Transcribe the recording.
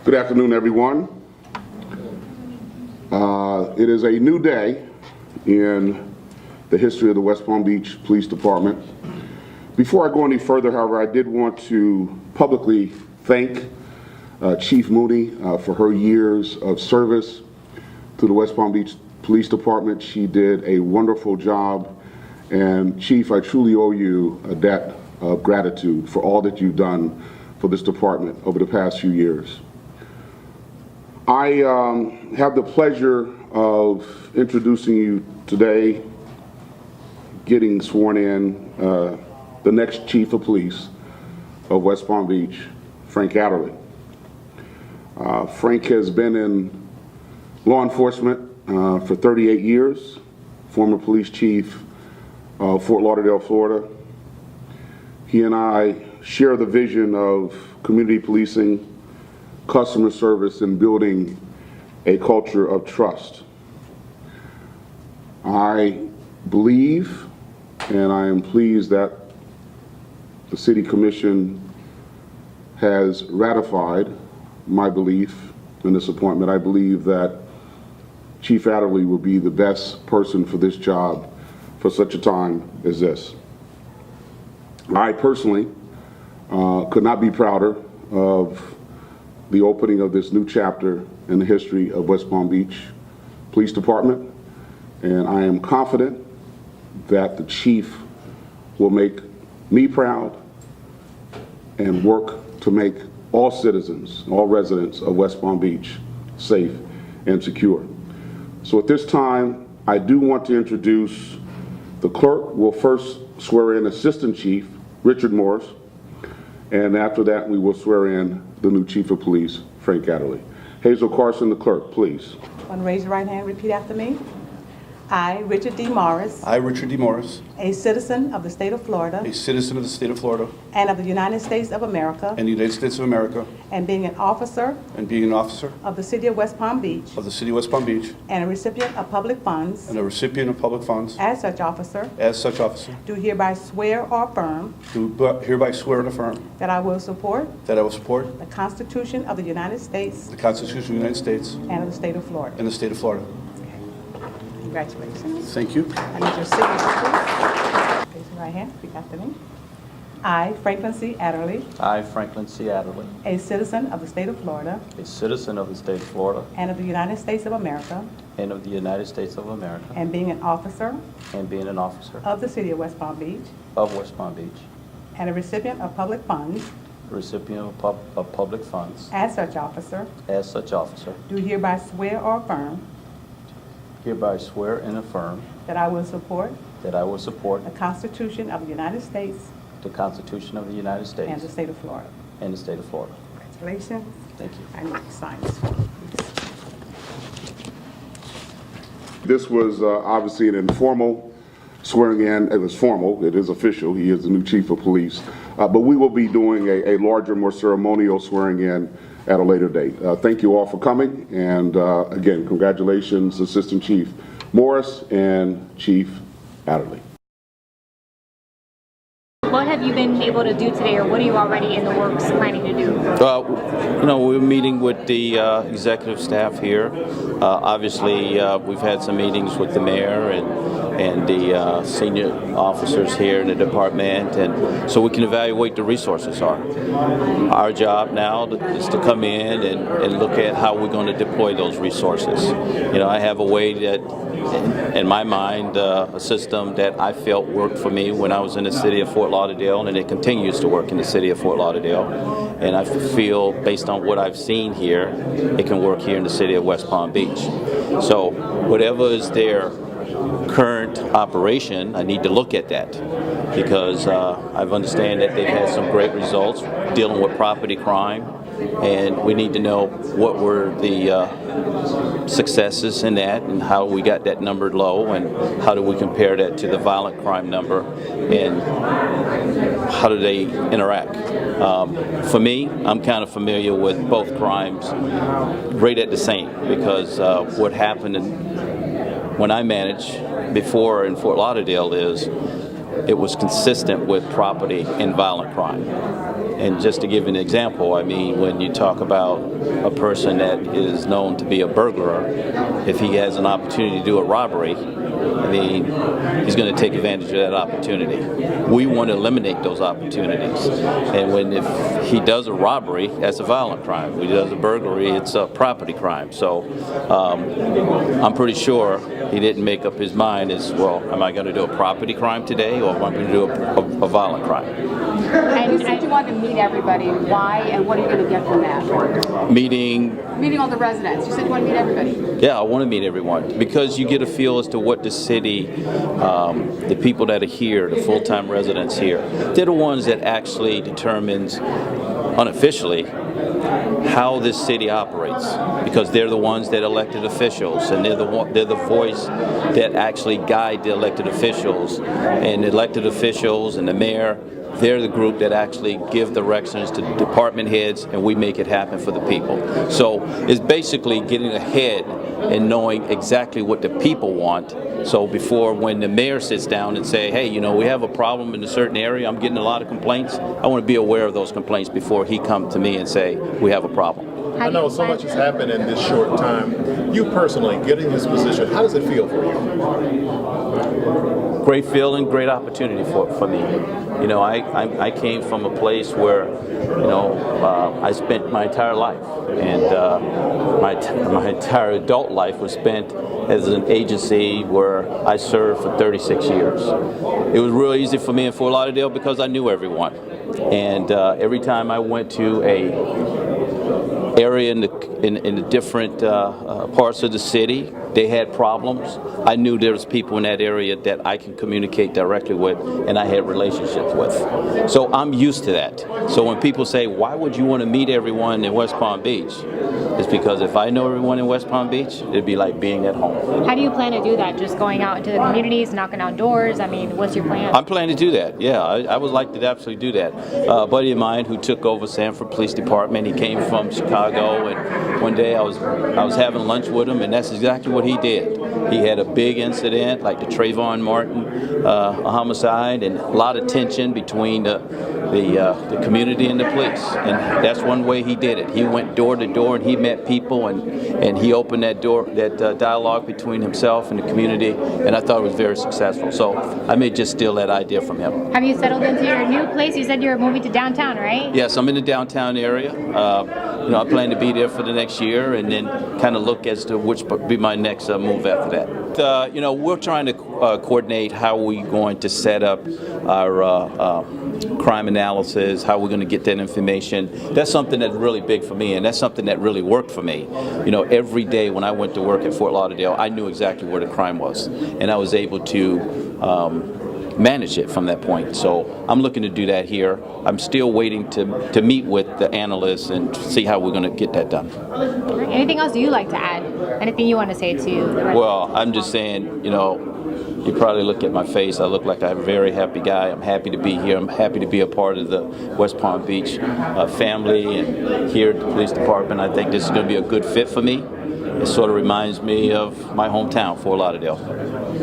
Good afternoon, everyone. It is a new day in the history of the West Palm Beach Police Department. Before I go any further, however, I did want to publicly thank Chief Mooney for her years of service to the West Palm Beach Police Department. She did a wonderful job, and Chief, I truly owe you a debt of gratitude for all that you've done for this department over the past few years. I have the pleasure of introducing you today, getting sworn in, the next Chief of Police of West Palm Beach, Frank Adderley. Frank has been in law enforcement for 38 years, former police chief of Fort Lauderdale, Florida. He and I share the vision of community policing, customer service, and building a culture of trust. I believe, and I am pleased that the City Commission has ratified my belief in this appointment. I believe that Chief Adderley will be the best person for this job for such a time as this. I personally could not be prouder of the opening of this new chapter in the history of West Palm Beach Police Department, and I am confident that the Chief will make me proud and work to make all citizens, all residents of West Palm Beach safe and secure. So at this time, I do want to introduce the clerk. Will first swear in Assistant Chief Richard Morris, and after that we will swear in the new Chief of Police, Frank Adderley. Hazel Carson, the clerk, please. Raise your right hand, repeat after me. I, Richard D. Morris, I, Richard D. Morris, a citizen of the state of Florida a citizen of the state of Florida and of the United States of America, and the United States of America, and being an officer and being an officer of the city of West Palm Beach of the city of West Palm Beach, and a recipient of public funds, and a recipient of public funds, as such officer, do hereby swear or affirm hereby swear and affirm that I will support that I will support the Constitution of the United States the Constitution of the United States and of the state of Florida. and the state of Florida. Congratulations. Thank you. I need your signature, please. Raise your right hand, repeat after me. I, Franklin C. Adderley, I, Franklin C. Adderley, a citizen of the state of Florida a citizen of the state of Florida and of the United States of America, and of the United States of America, and being an officer and being an officer of the city of West Palm Beach, of West Palm Beach, and a recipient of public funds, recipient of public funds, as such officer, do hereby swear or affirm hereby swear and affirm that I will support that I will support the Constitution of the United States the Constitution of the United States and the state of Florida. and the state of Florida. Congratulations. Thank you. I need to sign this one, please. This was obviously an informal swearing in. It was formal, it is official. He is the new Chief of Police. But we will be doing a larger, more ceremonial swearing in at a later date. Thank you all for coming, and again, congratulations, Assistant Chief Morris and Chief Adderley. What have you been able to do today, or what are you already in the works planning to do? We're meeting with the executive staff here. Obviously, we've had some meetings with the mayor and the senior officers here in the department, and so we can evaluate the resources are. Our job now is to come in and look at how we're going to deploy those resources. I have a way that, in my mind, a system that I felt worked for me when I was in the city of Fort Lauderdale, and it continues to work in the city of Fort Lauderdale. And I feel, based on what I've seen here, it can work here in the city of West Palm Beach. So whatever is their current operation, I need to look at that, because I understand that they've had some great results dealing with property crime, and we need to know what were the successes in that and how we got that number low, and how do we compare that to the violent crime number, and how do they interact. For me, I'm kind of familiar with both crimes right at the same, because what happened when I managed before in Fort Lauderdale is it was consistent with property and violent crime. And just to give an example, I mean, when you talk about a person that is known to be a burglar, if he has an opportunity to do a robbery, I mean, he's going to take advantage of that opportunity. We want to eliminate those opportunities. And if he does a robbery, that's a violent crime. If he does a burglary, it's a property crime. So I'm pretty sure he didn't make up his mind as, well, am I going to do a property crime today, or am I going to do a violent crime? And you said you wanted to meet everybody. Why, and what are you going to get from that? Meeting Meeting all the residents. You said you want to meet everybody. Yeah, I want to meet everyone because you get a feel as to what the city, the people that are here, the full-time residents here, they're the ones that actually determines unofficially how this city operates, because they're the ones that elected officials, and they're the voice that actually guide the elected officials, and the elected officials and the mayor. They're the group that actually give directions to department heads, and we make it happen for the people. So it's basically getting ahead and knowing exactly what the people want. So before, when the mayor sits down and say, hey, you know, we have a problem in a certain area, I'm getting a lot of complaints, I want to be aware of those complaints before he comes to me and say, we have a problem. I know so much has happened in this short time. You personally, getting this position, how does it feel for you? Great feeling, great opportunity for me. You know, I came from a place where, you know, I spent my entire life, and my entire adult life was spent as an agency where I served for 36 years. It was real easy for me in Fort Lauderdale because I knew everyone, and every time I went to a area in the different parts of the city, they had problems. I knew there was people in that area that I can communicate directly with, and I had relationships with. So I'm used to that. So when people say, why would you want to meet everyone in West Palm Beach? It's because if I know everyone in West Palm Beach, it'd be like being at home. How do you plan to do that? Just going out into the communities, knocking on doors? I mean, what's your plan? I'm planning to do that, yeah. I would like to absolutely do that. A buddy of mine who took over Sanford Police Department, he came from Chicago, and one day I was having lunch with him, and that's exactly what he did. He had a big incident like the Trayvon Martin homicide, and a lot of tension between the community and the police, and that's one way he did it. He went door to door and he met people, and he opened that door, that dialogue between himself and the community, and I thought it was very successful. So I may just steal that idea from him. Have you settled into your new place? You said you were moving to downtown, right? Yes, I'm in the downtown area. You know, I plan to be there for the next year, and then kind of look as to which would be my next move after that. You know, we're trying to coordinate how we're going to set up our crime analysis, how we're going to get that information. That's something that's really big for me, and that's something that really worked for me. You know, every day when I went to work at Fort Lauderdale, I knew exactly where the crime was, and I was able to manage it from that point. So I'm looking to do that here. I'm still waiting to meet with the analysts and see how we're going to get that done. Anything else you like to add? Anything you want to say to the residents? Well, I'm just saying, you know, you probably look at my face, I look like I'm a very happy guy. I'm happy to be here. I'm happy to be a part of the West Palm Beach family, and here at the police department. I think this is going to be a good fit for me. It sort of reminds me of my hometown, Fort Lauderdale.